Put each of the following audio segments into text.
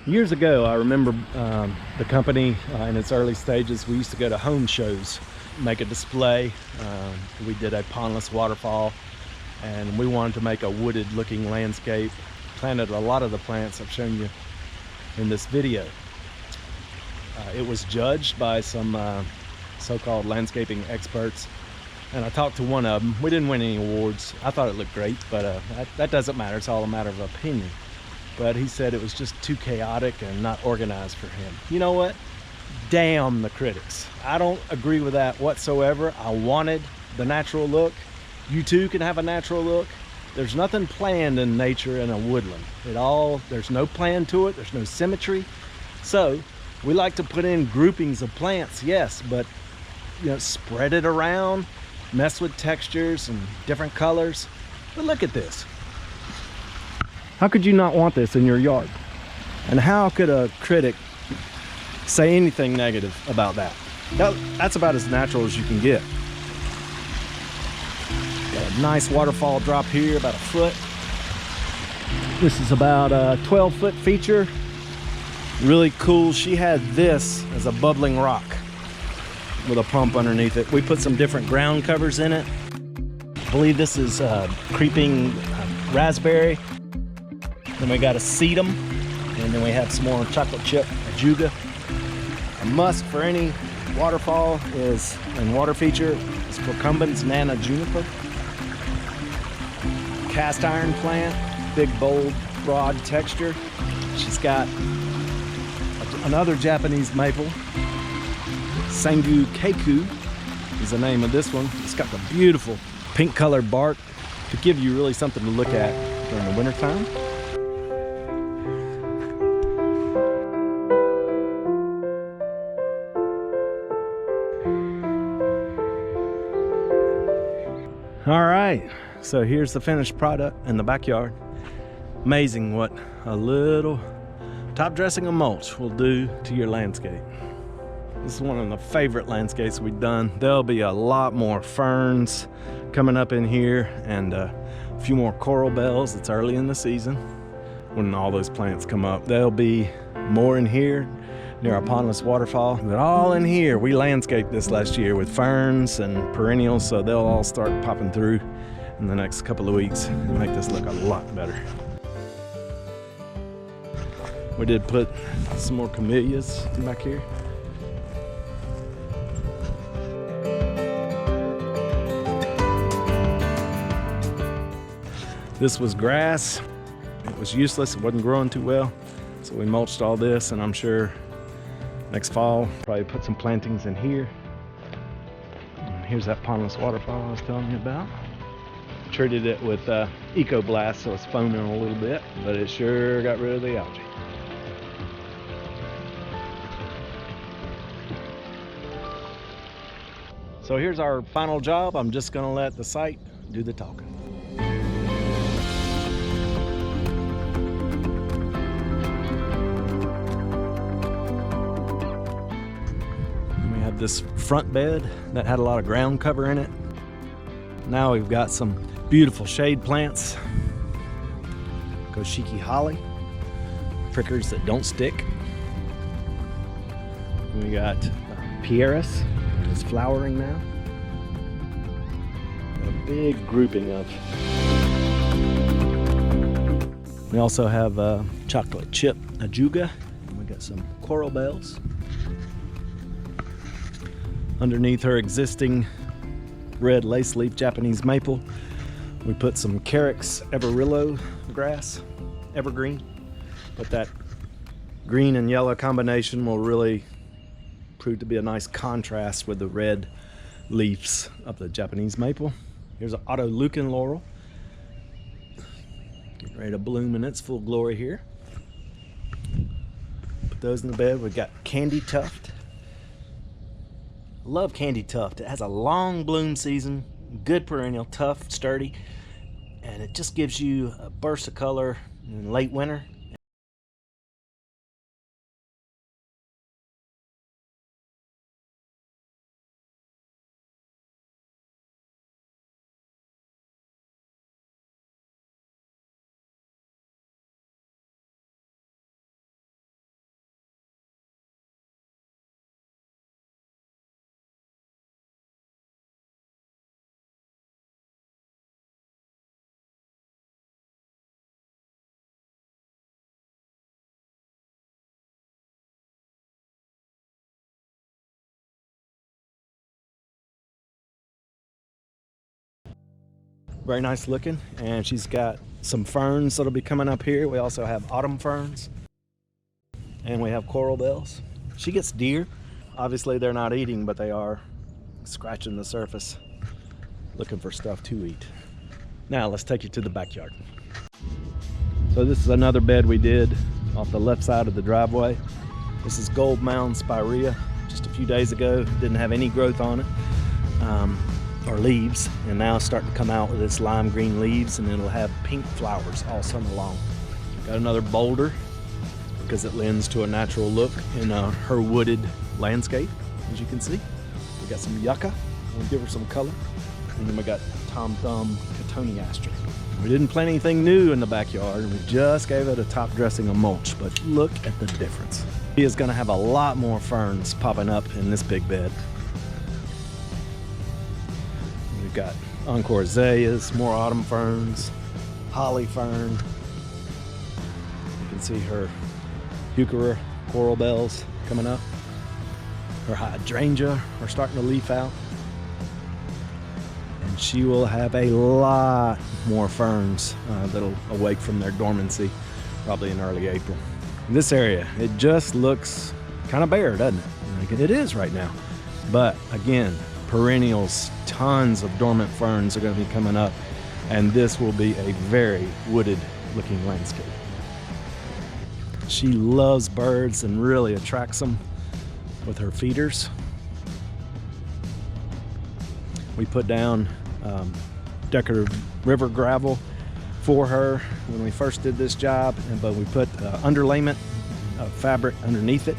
Years ago, I remember the company in its early stages, we used to go to home shows, make a display. We did a pondless waterfall, and we wanted to make a wooded looking landscape. Planted a lot of the plants I've shown you in this video. It was judged by some so-called landscaping experts, and I talked to one of them. We didn't win any awards. I thought it looked great, but that doesn't matter. It's all a matter of opinion. But he said it was just too chaotic and not organized for him. You know what? Damn the critics. I don't agree with that whatsoever. I wanted the natural look. You too can have a natural look. There's nothing planned in nature in a woodland. There's no plan to it. There's no symmetry. So we like to put in groupings of plants, yes, but spread it around, mess with textures and different colors. But look at this. How could you not want this in your yard? And how could a critic say anything negative about that? That's about as natural as you can get. Got a nice waterfall drop here, about a foot. This is about a 12-foot feature. Really cool. She had this as a bubbling rock with a pump underneath it. We put some different ground covers in it. I believe this is creeping raspberry. Then we got a sedum, and then we have some more chocolate chip ajuga. A must for any waterfall and water feature is Procumbens nana juniper. Cast iron plant, big, bold, broad texture. She's got another Japanese maple. Sangu Keiku is the name of this one. It's got the beautiful pink colored bark to give you really something to look at during the wintertime. All right, so here's the finished product in the backyard. Amazing what a little top dressing of mulch will do to your landscape. This is one of the favorite landscapes we've done. There'll be a lot more ferns coming up in here and a few more coral bells. It's early in the season when all those plants come up. There'll be more in here near our pondless waterfall. But all in here, we landscaped this last year with ferns and perennials, so they'll all start popping through in the next couple of weeks and make this look a lot better. We did put some more camellias back here. This was grass. It was useless. It wasn't growing too well. So we mulched all this, and I'm sure next fall, probably put some plantings in here. And here's that pondless waterfall I was telling you about. Treated it with Eco Blast, so it's foaming a little bit, but it sure got rid of the algae. So here's our final job. I'm just gonna let the site do the talking. This front bed that had a lot of ground cover in it. Now we've got some beautiful shade plants. Koshiki holly, prickers that don't stick. We got pieris, it's flowering now. A big grouping of. We also have chocolate chip ajuga. We got some coral bells. Underneath her existing red lace leaf Japanese maple, we put some Carex everillo grass, evergreen. But that green and yellow combination will really prove to be a nice contrast with the red leaves of the Japanese maple. Here's an autoleucon laurel. Getting ready to bloom in its full glory here. Put those in the bed. We've got candy tuft. Love candy tuft. It has a long bloom season, good perennial, tough, sturdy, and it just gives you a burst of color in late winter. Very nice looking. And she's got some ferns that'll be coming up here. We also have autumn ferns. And we have coral bells. She gets deer. Obviously they're not eating, but they are scratching the surface, looking for stuff to eat. Now let's take you to the backyard. So this is another bed we did off the left side of the driveway. This is gold mound spirea. Just a few days ago, didn't have any growth on it, or leaves, and now it's starting to come out with its lime green leaves, and it'll have pink flowers all summer long. Got another boulder because it lends to a natural look in her wooded landscape, as you can see. We got some yucca, we'll give her some color, and then we got Tom Thumb cotoneaster. We didn't plant anything new in the backyard, and we just gave it a top dressing of mulch, but look at the difference. He is gonna have a lot more ferns popping up in this big bed. We've got encore azaleas, more autumn ferns, holly fern. You can see her heuchera coral bells coming up. Her hydrangea are starting to leaf out. And she will have a lot more ferns that'll awake from their dormancy probably in early April. In this area, it just looks kind of bare, doesn't it? Like it is right now. But again, perennials, tons of dormant ferns are going to be coming up, and this will be a very wooded looking landscape. She loves birds and really attracts them with her feeders. We put down decorative river gravel for her when we first did this job, but we put underlayment of fabric underneath it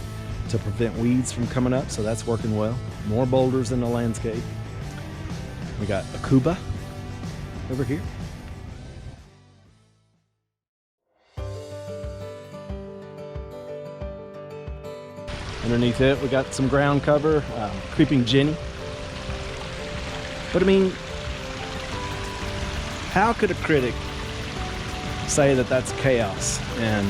to prevent weeds from coming up, so that's working well. More boulders in the landscape. We got a cuba over here. Underneath it, we got some ground cover, creeping Jenny. But I mean, how could a critic say that that's chaos and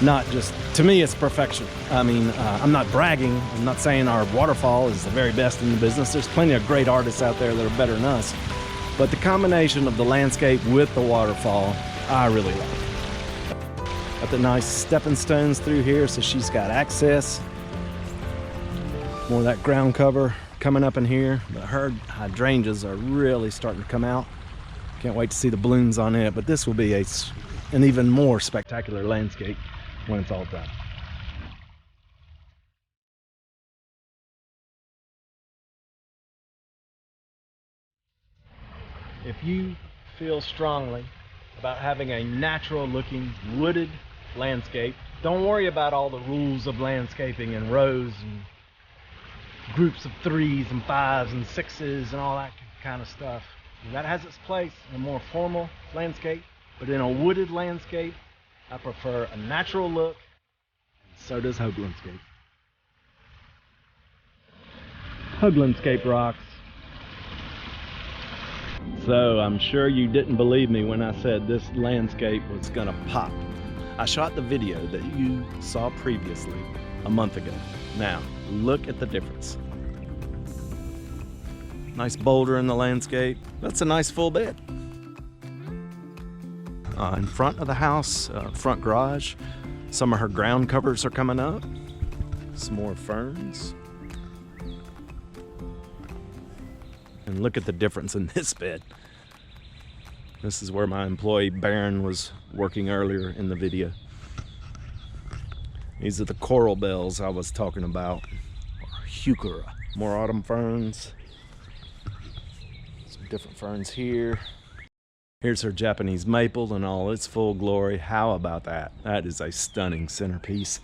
not just, to me it's perfection. I mean, I'm not bragging, I'm not saying our waterfall is the very best in the business. There's plenty of great artists out there that are better than us. But the combination of the landscape with the waterfall, I really like. Got the nice stepping stones through here, so she's got access. More of that ground cover coming up in here. But her hydrangeas are really starting to come out. Can't wait to see the blooms on it, but this will be an even more spectacular landscape when it's all done. If you feel strongly about having a natural looking wooded landscape, don't worry about all the rules of landscaping and rows and groups of 3s and 5s and 6s and all that kind of stuff. That has its place in a more formal landscape, but in a wooded landscape, I prefer a natural look, and so does Hoaglandscape. Hoaglandscape rocks. So I'm sure you didn't believe me when I said this landscape was gonna pop. I shot the video that you saw previously a month ago. Now, look at the difference. Nice boulder in the landscape. That's a nice full bed. In front of the house, front garage, some of her ground covers are coming up. Some more ferns. And look at the difference in this bed. This is where my employee Baron was working earlier in the video. These are the coral bells I was talking about, or heuchera. More autumn ferns. Some different ferns here. Here's her Japanese maple in all its full glory. How about that? That is a stunning centerpiece.